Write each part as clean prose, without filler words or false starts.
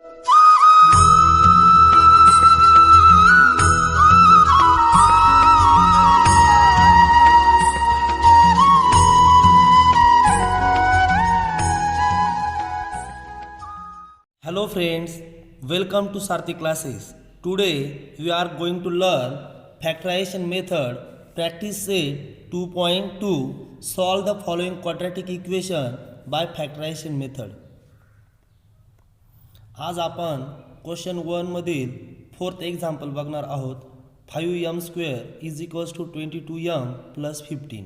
Hello friends, welcome to Sarthi classes. Today we are going to learn factorization method practice set 2.2 solve the following quadratic equation by factorization method. आज आपण question 1 मधील fourth example बघणार आहोत. 5m² is equals to 22m plus 15.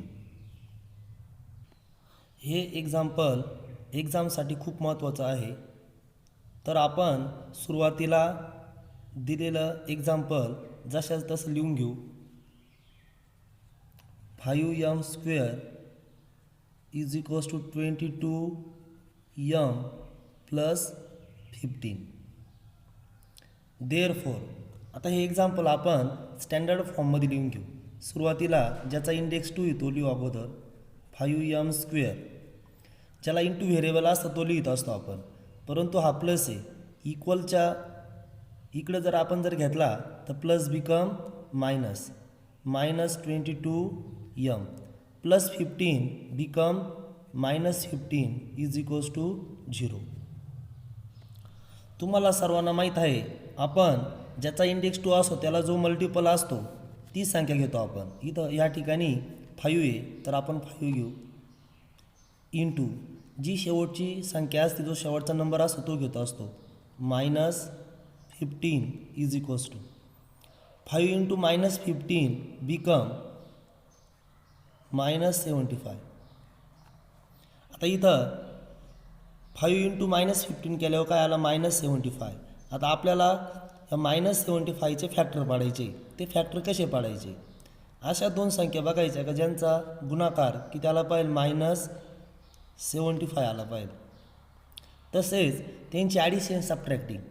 हे example एक्झामसाठी खूप महत्त्वाचं आहे. तर आपण सुरुवातीला दिलेलं एक्झाम्पल जशाच तसं लिहून घेऊ. 5m² is equals to 22m plus 15. Therefore आता हे एक्झाम्पल आपण स्टँडर्ड फॉर्ममध्ये लिहून घेऊ. सुरुवातीला ज्याचा इंडेक्स 2 येतो लिहू अगोदर 5m². ज्याला इंटू व्हेरिएबल असतं तो लिहित असतो आपण, परंतु हा प्लस आहे. इक्वलच्या इकडं जर आपण घेतला तर plus become minus 22m plus 15 become -15 is equals to 0. तुम्हाला सर्वांना माहीत आहे, आपण ज्याचा इंडेक्स 2 असतो त्याला जो मल्टिपल असतो ती संख्या घेतो आपण. इथं या ठिकाणी 5 आहे तर आपण 5 घेऊ इंटू जी शेवटची संख्या असते, जो शेवटचा नंबर असतो तो घेतो असतो -15 is equals to 5 into -15 become -75. आता इथं 5 इंटू -15 केल्यावर काय आलं -75. आता आपल्याला या -75चे फॅक्टर पाडायचे. ते फॅक्टर कसे पाडायचे? अशा दोन संख्या बघायच्या का ज्यांचा गुणाकार की त्याला पाहिजे -75 आला पाहिजे. तसेच त्यांची ॲडिशन सबट्रॅक्टिंग.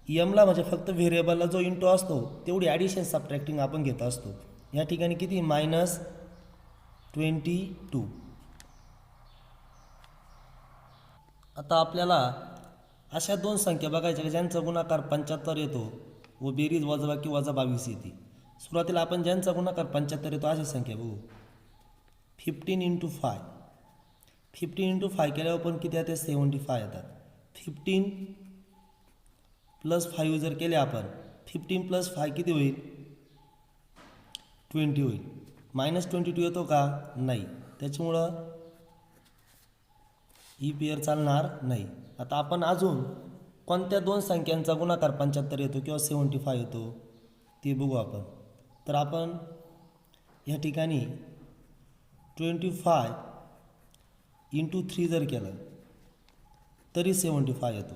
एमला म्हणजे फक्त व्हेरिएबलला जो इंटू असतो तेवढी ॲडिशन सबट्रॅक्टिंग आपण घेत असतो. या ठिकाणी किती -22. आता आपल्याला अशा दोन संख्या बघायच्या ज्यांचा गुणाकार 75 येतो व बेरीज वजाबाकी -22 येते. सुरुवातीला आपण ज्यांचा गुणाकार 75 येतो अशी संख्या बघू. 15 इंटू 5. 15 इंटू 5 केल्यावर पण किती येते 75 येतात. 15 प्लस 5 जर केले आपण 15 प्लस 5 किती होईल 20 होईल. -22 येतो का नाही, त्याच्यामुळं ही पेअर चालणार नाही. आता आपण अजून कोणत्या दोन संख्यांचा गुणाकार 75 येतो किंवा 75 येतो ते बघू आपण. तर आपण या ठिकाणी 25 इंटू 3 जर केलं तरी 75 येतो.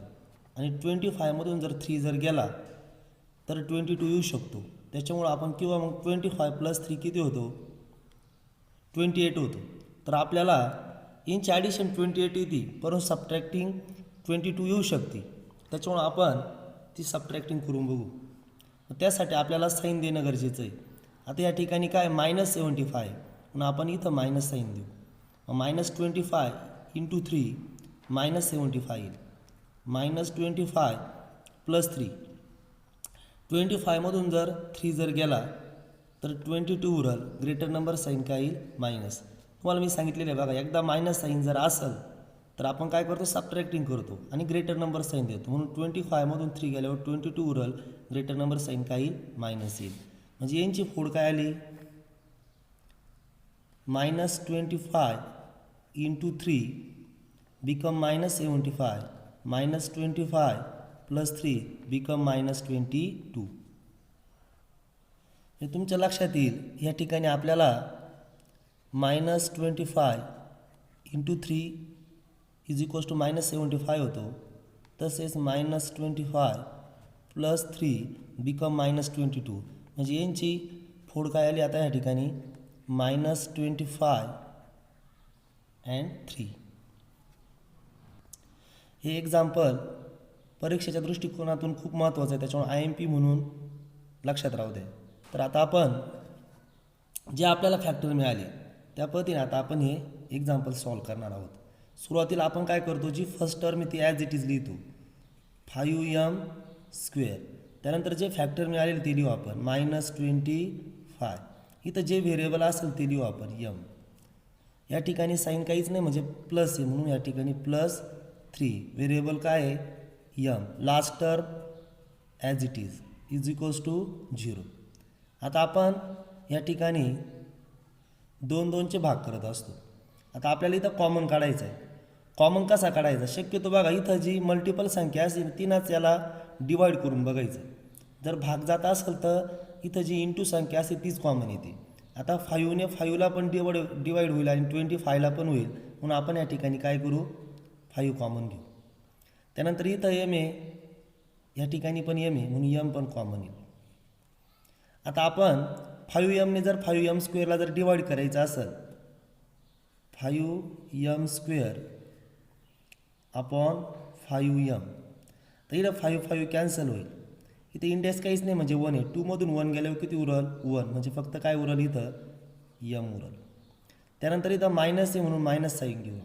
आणि 25मधून जर 3 जर गेला तर 22 येऊ शकतो. त्याच्यामुळं आपण किंवा मग 25 प्लस 3 किती होतो 28 होतो. तर आपल्याला यांची ॲडिशन 28 येते, परंतु सबट्रॅक्टिंग 22 येऊ शकते. त्याच्यामुळं आपण ती सबट्रॅक्टिंग करून बघू. त्यासाठी आपल्याला साईन देणं गरजेचं आहे. आता या ठिकाणी काय -75 म्हणून आपण इथं मायनस साईन देऊ. -25 इंटू 3 -75 येईल. -25 प्लस 3. 25मधून जर 3 जर गेला तर 22 उरल. ग्रेटर नंबर साईन काय येईल मायनस. तुम्हाला मी सांगितलेलं आहे बघा, एकदा मायनस साईन जर असेल तर आपण काय करतो सबट्रॅक्टिंग करतो आणि ग्रेटर नंबर साईन देतो. म्हणून 25मधून 3 गेल्यावर 22 उरल. ग्रेटर नंबर साईन काय येईल मायनस येईल. म्हणजे यांची फोड काय आली -25 इंटू 3 बिकम -75. -25 plus 3 become -22. हे तुमच्या लक्षात येईल. या ठिकाणी आपल्याला -25 इंटू 3 इज इक्वल्स टू -75 होतो. तसेच -25 प्लस 3 बिकम -22. म्हणजे यांची फोड काय आली आता या ठिकाणी -25 अँड 3. हे एक्झाम्पल परीक्षेच्या दृष्टिकोनातून खूप महत्त्वाचं आहे, त्याच्यामुळे IMP म्हणून लक्षात राहू दे. तर आता आपण जे आपल्याला फॅक्टर मिळाले त्या पद्धतीने आता आपण हे एक्झाम्पल सॉल्व करणार आहोत. सुरुवातीला आपण काय करतो, जी फर्स्ट टर्म ती ॲज इट इज लिहितो. 5m². त्यानंतर जे फॅक्टर मिळालेले ते लिहू आपण -25. इथं जे व्हेरिएबल असेल ते लिहू आपण m. या ठिकाणी साईन काहीच नाही म्हणजे प्लस आहे म्हणून या ठिकाणी +3. व्हेरिएबल काय आहे m. Last term as it is equals to 0. आता आपण या ठिकाणी 2चे भाग करत असतो. आता आपल्याला इथं कॉमन काढायचं आहे. कॉमन कसा काढायचा शक्यतो बघा इथं जी मल्टिपल संख्या असेल तीनच याला डिवाईड करून बघायचं. जर भाग जात असेल तर इथं जी इंटू संख्या असेल तीच कॉमन येते. आता 5ने 5ला पण डिवाईड होईल आणि 25ला पण होईल म्हणून आपण या ठिकाणी काय करू 5 कॉमन घेऊ. त्यानंतर इथं m आहे या ठिकाणी पण m आहे म्हणून m पण कॉमन येईल. आता आपण 5mने जर 5m² जर डिवाईड करायचं असेल 5m² अपॉन 5m तर इथं 5 कॅन्सल होईल. इथे इंडेक्स काहीच नाही म्हणजे 1 आहे. 2मधून 1 गेल्यावर किती उरल 1 म्हणजे फक्त काय उरल इथं m उरल. त्यानंतर इथं मायनस आहे म्हणून मायनस साईन घेऊ.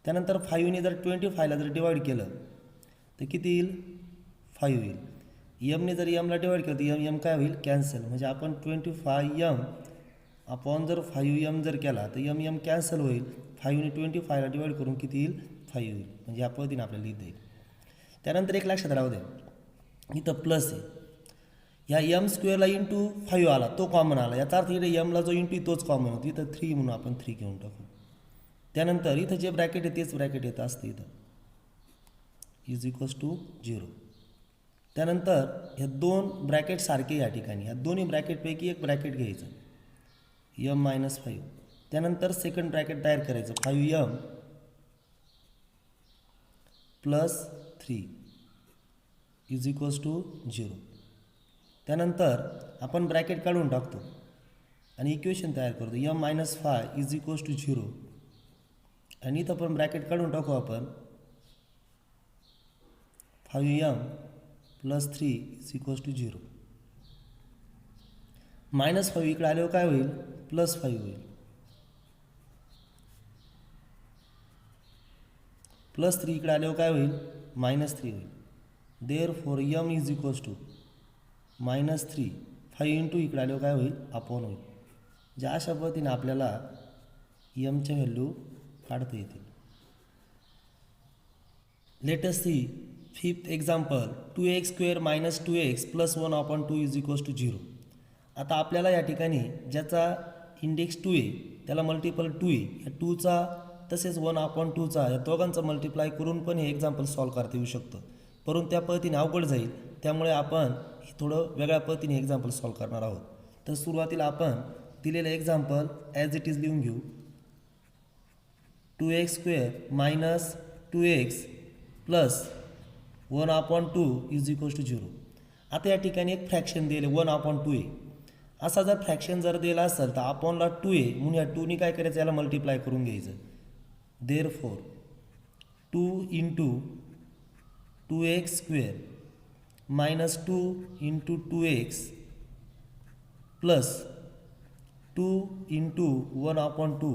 त्यानंतर 5ने जर 25ला जर डिवाईड केलं तर किती येईल 5 येईल. mने जर mला डिवाईड केलं तर m काय होईल कॅन्सल म्हणजे आपण 25m अपॉन जर 5m जर केला तर m कॅन्सल होईल. 5ने 25ला डिवाईड करून किती येईल 5 येईल म्हणजे या पद्धतीने आपल्याला लिहिता येईल. त्यानंतर एक लक्षात राहू द्या इथं प्लस आहे. ह्या m² इंटू 5 आला तो कॉमन आला याचा अर्थ इथे mला जो इंटू तोच कॉमन होतो. इथं 3 म्हणून आपण 3 घेऊन टाकू. त्यानंतर इथं जे ब्रॅकेट आहे तेच ब्रॅकेट येतं असतं इथं इज इक्वल्स टू 0. त्यानंतर ह्या 2 ब्रॅकेट सारखे या ठिकाणी ह्या दोन्ही ब्रॅकेटपैकी एक ब्रॅकेट घ्यायचं m-5. त्यानंतर सेकंड ब्रॅकेट तयार करायचं 5m + 3 इज इक्वल्स टू 0. त्यानंतर आपण ब्रॅकेट काढून टाकतो आणि इक्वेशन तयार करतो m-5 इज इक्वल्स टू 0 आणि इथं पण ब्रॅकेट काढून टाकू आपण 5m + 3 इज इक्वल्स टू 0. -5 इकडे आल्यावर काय होईल +5 होईल. +3 इकडे आल्यावर काय होईल -3 होईल. Therefore m is equals to -3. 5 into इकडे आल्यावर काय होईल अपॉन होईल. ज्या अशा पद्धतीने आपल्याला mच्या व्हॅल्यू काढता येतील. Let us see fifth example 2x² - 2x + 1/2 is equals to 0. आता आपल्याला या ठिकाणी ज्याचा इंडेक्स 2 आहे त्याला मल्टिपल 2 आहे या 2चा तसेच 1/2चा या दोघांचा मल्टिप्लाय करून पण हे एक्झाम्पल सॉल्व करता येऊ शकतं. परंतु त्या पद्धतीने अवघड जाईल त्यामुळे आपण हे थोडं वेगळ्या पद्धतीने एक्झाम्पल सॉल्व करणार आहोत. तर सुरुवातीला आपण दिलेलं एक्झाम्पल ॲज इट इज लिहून घेऊ. 2x² - 2x + 1/2 is equals to 0. आता या ठिकाणी एक फ्रॅक्शन दिले 1/2 आहे. असा जर फ्रॅक्शन जर दिला असेल तर अपॉनला 2 आहे म्हणून या 2ने काय करायचं याला मल्टिप्लाय करून घ्यायचं. Therefore 2 into 2x² - 2 into 2x plus 2 into 1/2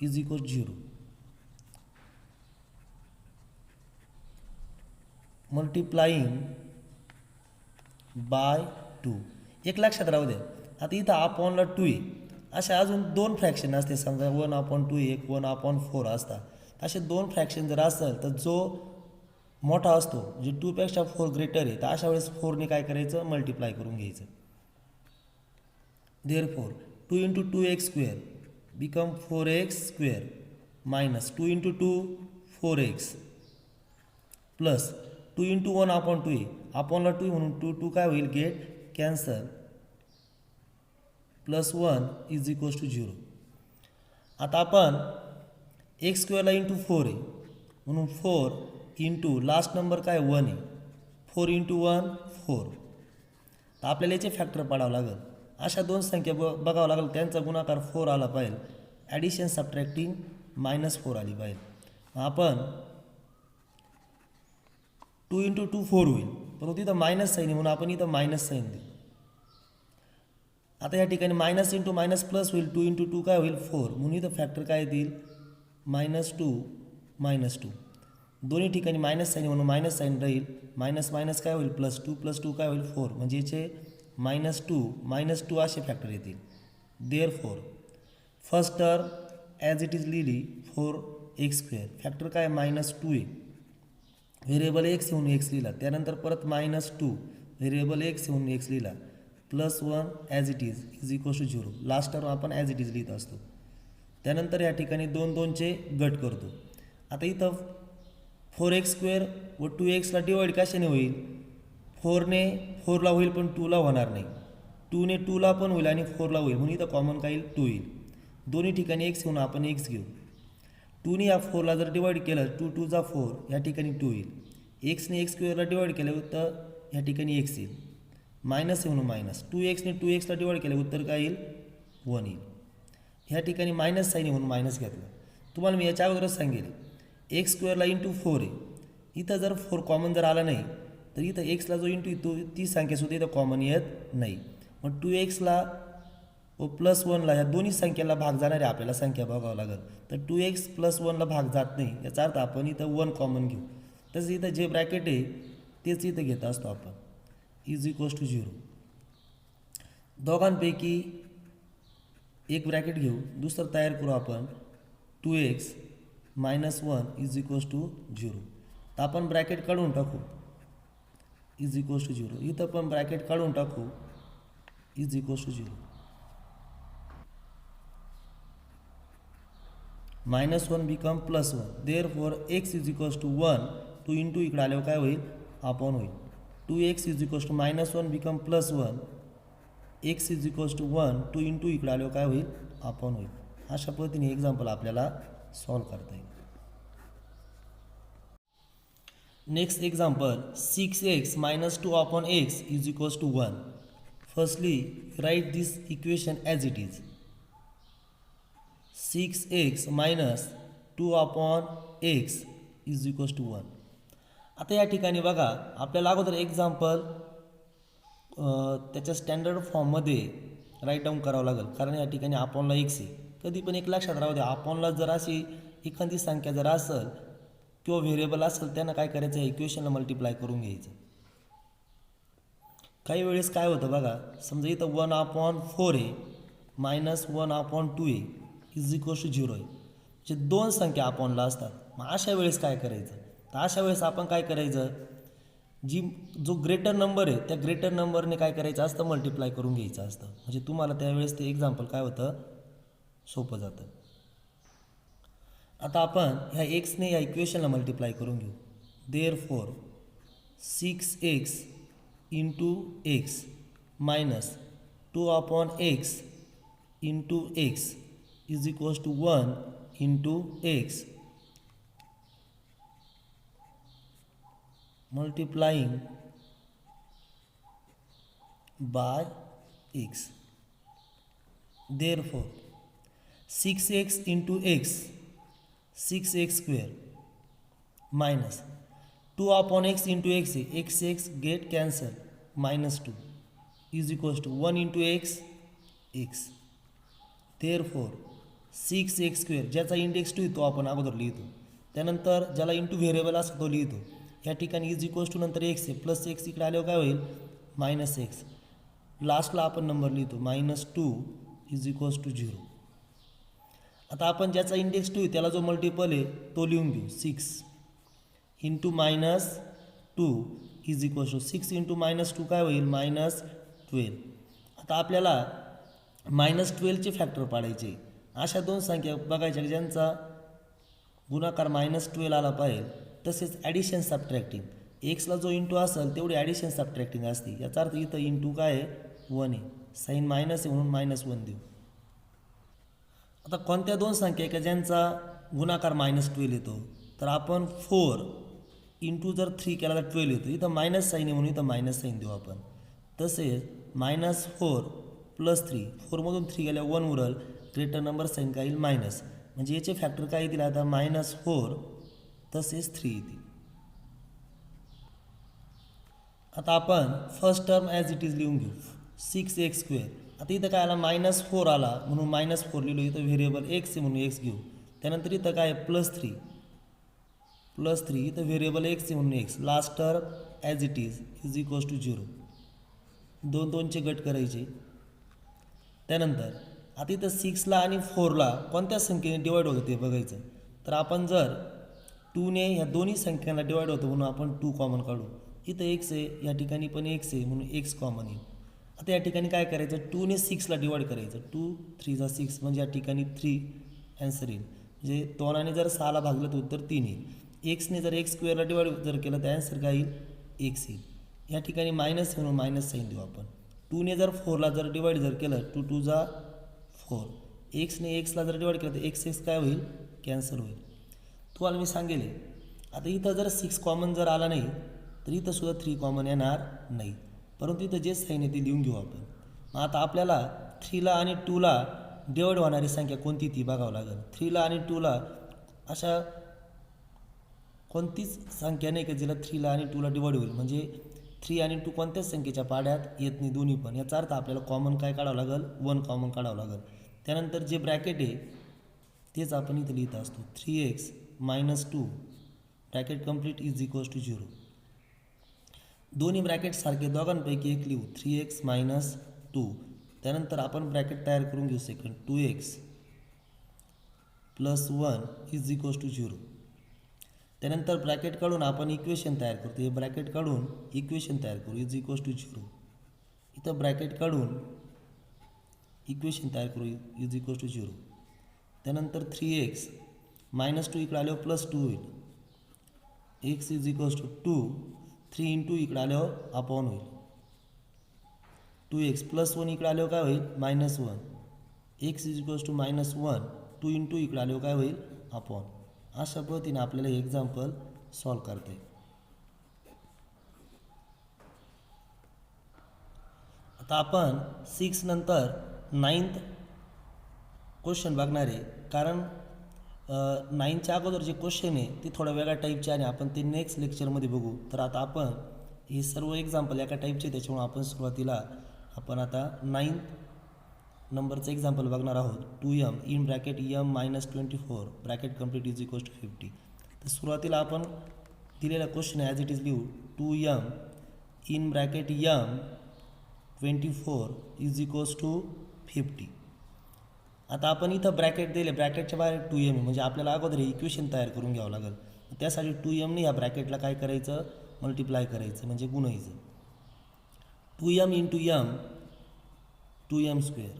is equal 0. Multiplying by 2. एक लक्षात राहू द्या आता इथं अपॉनला 2 आहे. अशा अजून 2 फ्रॅक्शन असते समजा 1/2 एक 1/4 असतात. असे 2 फ्रॅक्शन जर असेल तर जो मोठा असतो म्हणजे 2पेक्षा 4 ग्रेटर आहे तर अशा वेळेस 4ने काय करायचं मल्टिप्लाय करून घ्यायचं. Therefore 2 into 2x² become 4x² - 2 into 2 4x plus 2 into 1/2 आहे अपॉनला 2 म्हणून 2 काय होईल get cancel +1 is equals to 0. आता आपण x² इंटू 4 आहे म्हणून 4 इंटू लास्ट नंबर काय 1 आहे 4 इंटू 1 4. तर आपल्याला याचे फॅक्टर पाडावं लागेल. अशा 2 संख्या बघावं लागेल त्यांचा गुणाकार 4 आला पाहिजे. ॲडिशन सबट्रॅक्टिंग -4 आली पाहिजे. आपण 2 इंटू 2 4 होईल परंतु इथं मायनस साईन आहे म्हणून आपण इथं मायनस साईन देऊ. आता या ठिकाणी मायनस इंटू मायनस प्लस होईल 2 इंटू 2 काय होईल 4 म्हणून इथं फॅक्टर काय येतील -2 - 2. दोन्ही ठिकाणी मायनस साईन म्हणून मायनस साईन राहील. मायनस मायनस काय होईल प्लस टू काय होईल 4 म्हणजे याचे -2 असे फॅक्टर येतील. Therefore first term as it is लिहिली 4x². फॅक्टर काय -2 आहे. व्हेरिएबल एक्स येऊन एक्स लिहिला. त्यानंतर परत -2 व्हेरिएबल एक्स येऊन एक्स लिहिला. +1 as it is equal to 0. Last term आपण ॲज इट इज लिहित असतो. त्यानंतर या ठिकाणी 2चे गट करतो. आता इथं 4x² व 2x ला डिवाईड कशाने होईल. 4ने 4ला होईल पण 2ला होणार नाही. 2ने 2ला पण होईल आणि 4ला होईल म्हणून इथं कॉमन काय येईल 2 येईल. दोन्ही ठिकाणी x घेऊन आपण x घेऊ. 2ने या 4ला जर डिवाईड केलं 2 2 जा 4 या ठिकाणी 2 येईल. एक्सने x² ला डिवाईड केलं तर या ठिकाणी x येईल. मायनस आहे म्हणून मायनस. 2xने 2x ला डिवाईड केलं उत्तर काय येईल 1 येईल. ह्या ठिकाणी मायनस साईन म्हणून मायनस घेतलं. तुम्हाला मी याच्या अगोदरच सांगेल x² ला इंटू 4 आहे. इथं जर 4 कॉमन जर आला नाही तर इथं एक्सला जो इंटू येतो ती संख्यासुद्धा इथं कॉमन येत नाही. मग 2xला व +1ला ह्या दोन्ही संख्येला भाग जाणारे आपल्याला संख्या बघावं लागेल. तर 2x +1ला भाग जात नाही याचा अर्थ आपण इथं 1 कॉमन घेऊ. तसं इथं जे ब्रॅकेट आहे तेच इथं घेत असतो आपण इज इक्वल टू 0. दोघांपैकी एक ब्रॅकेट घेऊ दुसरं तयार करू आपण 2x - 1 इज इक्वल टू 0. तर आपण ब्रॅकेट काढून टाकू इज इक्वल टू 0. इथं पण ब्रॅकेट काढून टाकू is equal to 0. -1 become +1. Therefore x is equal to 1. 2 into इकडे आल्यावर काय होईल अपॉन होईल. 2x is equal to -1 become +1. x is equal to 1. 2 into इकडे आल्यावर काय होईल अपॉन होईल. अशा पद्धतीने एक्झाम्पल आपल्याला सॉल्व करता येईल. Next example 6x - 2 upon x is equal to 1. Firstly write this equation as it is. 6x - 2 upon x is equal to 1. आता या ठिकाणी बघा आपल्याला अगोदर एक्झाम्पल त्याच्या स्टँडर्ड फॉर्ममध्ये राईट डाऊन करावं लागेल कारण या ठिकाणी अपॉनला x आहे. कधी पण एक लक्षात राहू द्या अपॉनला जर अशी एखादी संख्या जर असेल किंवा व्हेरिएबल असेल त्यांना काय करायचं आहे इक्वेशनला मल्टिप्लाय करून घ्यायचं. काही वेळेस काय होतं बघा समजा इथं 1/4 आहे -1/2 आहे इज इक्वल टू 0 आहे. म्हणजे दोन संख्या अपॉनला असतात. मग अशा वेळेस काय करायचं तर अशा वेळेस आपण काय करायचं जो ग्रेटर नंबर आहे त्या ग्रेटर नंबरने काय करायचं असतं मल्टिप्लाय करून घ्यायचं असतं. म्हणजे तुम्हाला त्यावेळेस ते एक्झाम्पल काय होतं सोपं जातं. आता आपण ह्या एक्सने या इक्वेशनला मल्टिप्लाय करून घेऊ. Therefore 6x into x - 2 upon x into x is equal to 1 into x multiplying by x. Therefore 6x into x 6x² minus 2 upon x into x x get cancel -2 is equals to 1 into x x. Therefore 6x² ज्याचा index 2 तो आपण अगोदर लिहितो. त्यानंतर ज्याला into variable असतो तो लिहितो. या ठिकाणी इज इक्वल्स टू नंतर x आहे प्लस x इकडे आल्यावर काय होईल -x. लास्टला आपण नंबर लिहितो -2 इज इक्वल्स टू 0. आता आपण ज्याचा इंडेक्स 2 आहे त्याला जो मल्टिपल आहे तो लिहून घेऊ 6 into -2 is equals to 6 into -2 काय होईल -12. आता आपल्याला -12चे फॅक्टर पाडायचे. अशा दोन संख्या बघायच्या ज्यांचा गुणाकार -12 आला पाहिजे. तसेच ॲडिशन सबट्रॅक्टिंग एक्सला जो इंटू असेल तेवढी ॲडिशन सबट्रॅक्टिंग असते. याचा अर्थ इथं इंटू काय आहे 1 आहे साईन मायनस आहे म्हणून -1 देऊ. आता कोणत्या दोन संख्या का ज्यांचा गुणाकार -12 येतो तर आपण 4 इंटू जर 3 केला तर 12 येतो. इथं मायनस साईन आहे म्हणून इथं मायनस साईन देऊ आपण. तसेच -4 + 3 4मधून 3 गेल्या 1 उरल ग्रेटर नंबर साईन काय येईल मायनस. म्हणजे याचे फॅक्टर काय येतील आता -4 तसेच 3 येतील. आता आपण first term as it is लिहून घेऊ 6x². आता इथं काय आला -4 आला म्हणून -4 लिहिलो. इथं व्हेरिएबल x आहे म्हणून x घेऊ. त्यानंतर इथं काय +3 +3 इथं व्हेरिएबल एक्स आहे म्हणून x, last term as it is equals to 0. 2 2चे गट करायचे. त्यानंतर आता इथं 6ला आणि 4ला कोणत्या संख्येने डिवाईड होतं ते बघायचं. तर आपण जर 2ने ह्या दोन्ही संख्यांना डिवाईड होतं म्हणून आपण 2 कॉमन काढू. इथं एक्स आहे, या ठिकाणी पण एक्स आहे म्हणून एक्स कॉमन येईल. आता या ठिकाणी काय करायचं, 2ने 6ला डिवाईड करायचं. 2 3 जा 6 म्हणजे या ठिकाणी 3 ॲन्सर येईल. म्हणजे 2ने जर 6ला भागलं तर उत्तर 3 येईल. एक्सने जर एक्स स्क्वेअरला डिवाईड जर केलं तर ॲन्सर काय येईल, एक्स येईल. या ठिकाणी मायनस म्हणून मायनस साईन देऊ आपण. 2ने जर 4ला जर डिवाईड जर केलं 2 2 जा 4, एक्सने एक्सला जर डिवाईड केलं तर एक्स एक्स काय होईल, कॅन्सल होईल. तुम्हाला मी सांगेल. आता इथं जर 6 कॉमन जर आला नाही तर इथं सुद्धा 3 कॉमन येणार नाही, परंतु इथं जे साईन आहे ते लिहून घेऊ आपण. मग आता आपल्याला 3ला आणि 2ला डिवाईड होणारी संख्या कोणती ती बघावं लागेल. 3ला आणि 2ला अशा कोणतीच संख्या नाही का जिला 3ला आणि 2ला डिवाईड होईल. म्हणजे 3 आणि 2 कोणत्याच संख्येच्या पाड्यात येत नाही दोन्ही पण. याचा अर्थ आपल्याला कॉमन काय काढावं लागेल, 1 कॉमन काढावं लागेल. त्यानंतर जे ब्रॅकेट आहे तेच आपण इथं लिहित असतो. 3x - 2 bracket complete is equals to 0. दोन्ही ब्रॅकेट सारखे दोघांपैकी एक लिहू, 3x - 2. त्यानंतर आपण ब्रॅकेट तयार करून घेऊ second, 2x + 1 is equals to 0. त्यानंतर ब्रॅकेट काढून आपण इक्वेशन तयार करतो. हे ब्रॅकेट काढून इक्वेशन तयार करू, इज इक्वल्स टू 0. इथं ब्रॅकेट काढून इक्वेशन तयार करू, इज इक्वल्स टू 0. त्यानंतर 3x - 2 इकडे आल्यावर +2 होईल. x इज इक्वल्स टू 2, 3 × इकडे आल्यावर अपॉन होईल. 2x + 1 इकडे आल्यावर काय होईल, -1. x इज इक्वल्स टू -1, 2 × इकडे आल्यावर काय होईल, अपॉन. अशा पद्धतीने आपल्याला हे एक्झाम्पल सॉल्व करता येईल. आता आपण 6 नंतर 9th क्वेश्चन बघणार आहे. कारण 9च्या अगोदर जे क्वेश्चन आहे ते थोड्या वेगळ्या टाईपचे आणि आपण ते नेक्स्ट लेक्चरमध्ये बघू. तर आता आपण हे सर्व एक्झाम्पल एका टाईपचे, त्याच्यामुळे आपण सुरुवातीला आपण आता 9th नंबरचं एक्झाम्पल बघणार आहोत. 2m in bracket m - 24 bracket complete is equals to 50. तर सुरुवातीला आपण दिलेला क्वेश्चन ॲज इट इज लिहू. 2m in bracket m 24 is equals to 50. आता आपण इथं ब्रॅकेट दिले, ब्रॅकेटच्या बाहेर 2m म्हणजे आपल्याला अगोदर हे इक्वेशन तयार करून घ्यावं लागेल. त्यासाठी 2mने ह्या ब्रॅकेटला काय करायचं, मल्टिप्लाय करायचं म्हणजे गुणायचं. 2m × m 2m²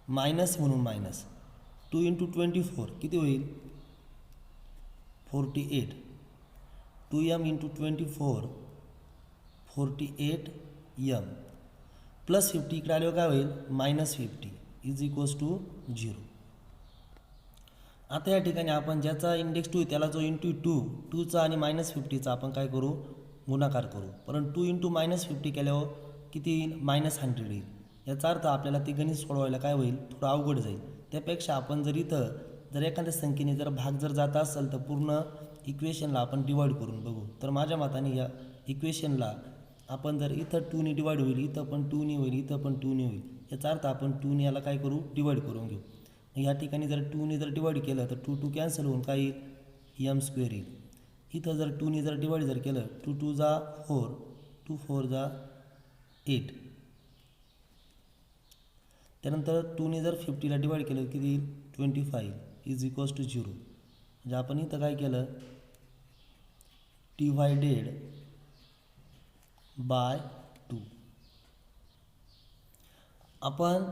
मायनस म्हणून मायनस 2 × 24 किती होईल, 48. 2m × 24 48m +50 इकडे आल्यावर काय होईल, -50 इज इक्वल्स टू 0. आता या ठिकाणी आपण ज्याचा इंडेक्स 2 त्याला जो इंटू 2चा आणि -50चा आपण काय करू, गुणाकार करू. परंतु 2 × -50 केल्यावर किती येईल, -100 येईल. याचा अर्थ आपल्याला ते गणित सोडवायला काय होईल, थोडं अवघड जाईल. त्यापेक्षा आपण जर इथं जर एखाद्या संख्येने जर भाग जर जात असेल तर पूर्ण इक्वेशनला आपण डिवाईड करून बघू. तर माझ्या मताने या इक्वेशनला आपण जर इथं 2ने डिवाईड होईल, इथं पण 2ने होईल, इथं पण 2ने होईल. याचा अर्थ आपण 2ने याला काय करू, डिवाईड करून घेऊ. या ठिकाणी जर 2ने जर डिवाईड केलं तर 2 2 कॅन्सल होऊन काय येईल, m² येईल. इथं जर 2ने जर डिवाईड जर केलं 2 2 जा 4, 2 4 जा 8. त्यानंतर 2ने जर 50ला डिवाईड केलं किती येईल, 25 इज इक्वल्स टू 0. म्हणजे आपण इथं काय केलं, डिवायडेड बाय 2. आपण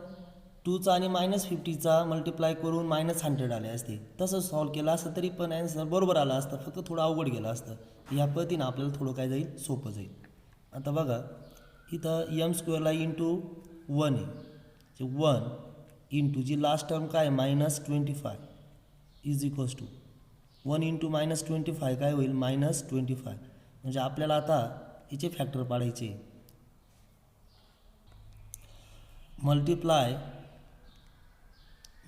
2चा आणि -50चा मल्टिप्लाय करून -100 आले असते. तसं सॉल्व केलं असतं तरी पण ॲन्सर बरोबर आला असतं, फक्त थोडं अवघड गेलं असतं. या पद्धतीनं आपल्याला थोडं काय जाईल, सोपं जाईल. आता बघा इथं m² इंटू 1 आहे. 1 इंटू जी लास्ट टर्म काय -25 इज इक्वल्स टू 1 इंटू -25 काय होईल, -25. म्हणजे आपल्याला आता याचे फॅक्टर पाडायचे. मल्टिप्लाय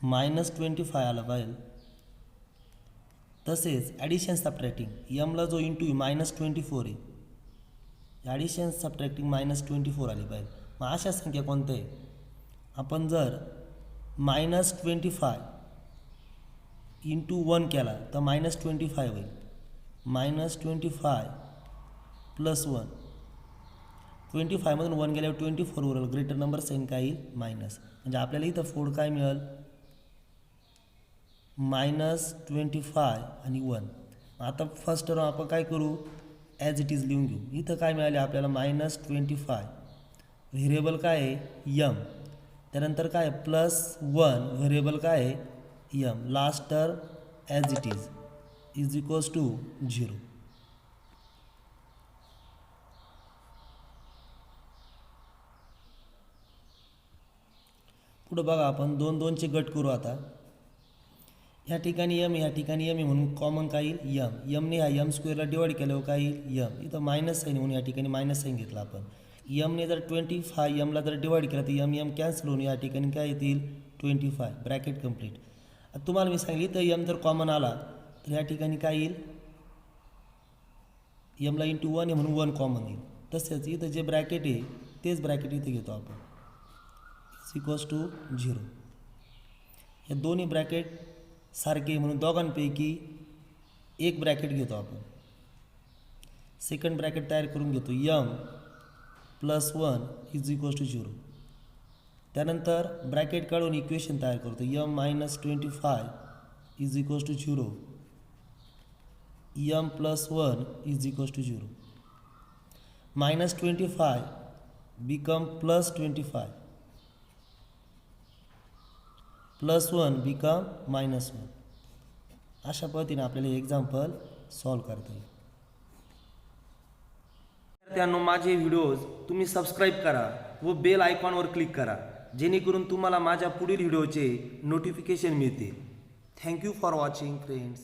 -25 आला पाहिजे. तसेच ॲडिशन सबट्रॅक्टिंग एमला जो इंटू -24 आहे, ॲडिशन सबट्रॅक्टिंग -24 आली पाहिजे. मग अशा संख्या कोणत्या आहे, आपण जर -25 इंटू 1 केला तर -25 होईल. -25 प्लस 1. 25मधून 1 गेल्यावर 24 उरल, ग्रेटर नंबर साईन काय येईल मायनस. म्हणजे आपल्याला इथं फोड काय मिळेल -25 आणि 1. आता फर्स्ट टर्म आपण काय करू ॲज इट इज लिहून घेऊ. इथं काय मिळाले आपल्याला -25. व्हेरिएबल काय आहे यम. त्यानंतर काय +1 व्हेरिएबल काय आहे m. Last term as it is equals to 0. पुढं बघा आपण 2 2चे गट करू. आता ह्या ठिकाणी यम ह्या ठिकाणी यम म्हणून कॉमन काय येईल यम. यमने ह्या यम स्क्वेअरला डिवाईड केल्यावर काय येईल यम. इथं मायनस साईन म्हणून या ठिकाणी मायनस साईन घेतला आपण. यमने जर 25 यमला जर डिवाईड केला तर यम यम कॅन्सल होऊन या ठिकाणी काय येतील 25. Bracket complete. आता तुम्हाला मी सांगितलं तर यम जर कॉमन आला तर या ठिकाणी काय येईल यमला इंटू 1 आहे म्हणून 1 कॉमन येईल. तसेच इथं जे ब्रॅकेट आहे तेच ब्रॅकेट इथे घेतो आपण इक्वल्स टू 0. हे दोन्ही ब्रॅकेट सारखे म्हणून दोघांपैकी एक ब्रॅकेट घेतो आपण. सेकंड ब्रॅकेट तयार करून घेतो यम +1 इज इक्वल्स टू 0. त्यानंतर ब्रॅकेट काढून इक्वेशन तयार करतो m -25 is equals to 0. M +1 is equals to 0. -25 become +25. +1 become -1. अशा पद्धतीने आपल्याला हे एक्झाम्पल सॉल्व करता येईल. त्यानं माझे व्हिडिओज तुम्ही सबस्क्राईब करा व बेल आयकॉनवर क्लिक करा जेणेकरून तुम्हाला माझ्या पुढील व्हिडिओचे नोटिफिकेशन मिळतील. Thank you for watching friends.